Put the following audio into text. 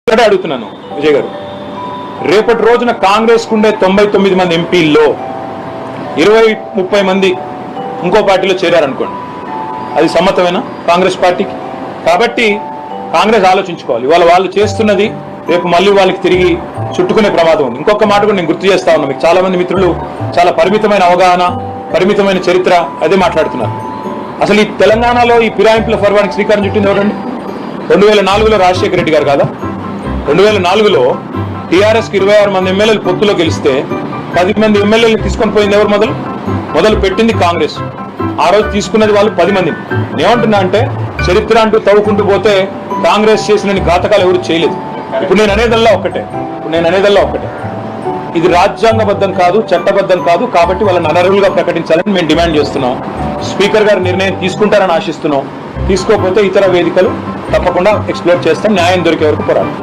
ఒకటే అడుగుతున్నాను విజయ్ గారు, రేపటి రోజున కాంగ్రెస్ కుండే 99 మంది ఎంపీల్లో 20-30 మంది ఇంకో పార్టీలో చేరారనుకోండి, అది సమ్మతమేనా కాంగ్రెస్ పార్టీకి? కాబట్టి కాంగ్రెస్ ఆలోచించుకోవాలి, వాళ్ళు చేస్తున్నది రేపు మళ్ళీ వాళ్ళకి తిరిగి చుట్టుకునే ప్రమాదం ఉంది. ఇంకొక మాట కూడా నేను గుర్తు చేస్తా ఉన్నా, మీకు చాలా మంది మిత్రులు చాలా పరిమితమైన అవగాహన, పరిమితమైన చరిత్ర అదే మాట్లాడుతున్నారు. అసలు ఈ తెలంగాణలో ఈ ఫిరాయింపుల ఫర్వానికి శ్రీకారం చుట్టింది ఎవరండి? 2004లో రాజశేఖర రెడ్డి గారు కాదా? 2004లో టీఆర్ఎస్కి 26 మంది ఎమ్మెల్యేలు పొత్తులో గెలిస్తే 10 మంది ఎమ్మెల్యేలు తీసుకొని పోయింది ఎవరు? మొదలు పెట్టింది కాంగ్రెస్. ఆ రోజు తీసుకున్నది వాళ్ళు 10 మందిని. ఏమంటున్నా అంటే, చరిత్ర అంటూ తవ్వుకుంటూ పోతే కాంగ్రెస్ చేసిన ఘాతకాలు ఎవరు చేయలేదు. ఇప్పుడు నేను అనేదల్లా ఒక్కటే, ఇది రాజ్యాంగబద్ధం కాదు, చట్టబద్ధం కాదు. కాబట్టి వాళ్ళని అనర్హులుగా ప్రకటించాలని మేము డిమాండ్ చేస్తున్నాం. స్పీకర్ గారు నిర్ణయం తీసుకుంటారని ఆశిస్తున్నాం. తీసుకోకపోతే ఇతర వేదికలు తప్పకుండా ఎక్స్ప్లోర్ చేస్తాం, న్యాయం దొరికే వరకు పోరాడతాం.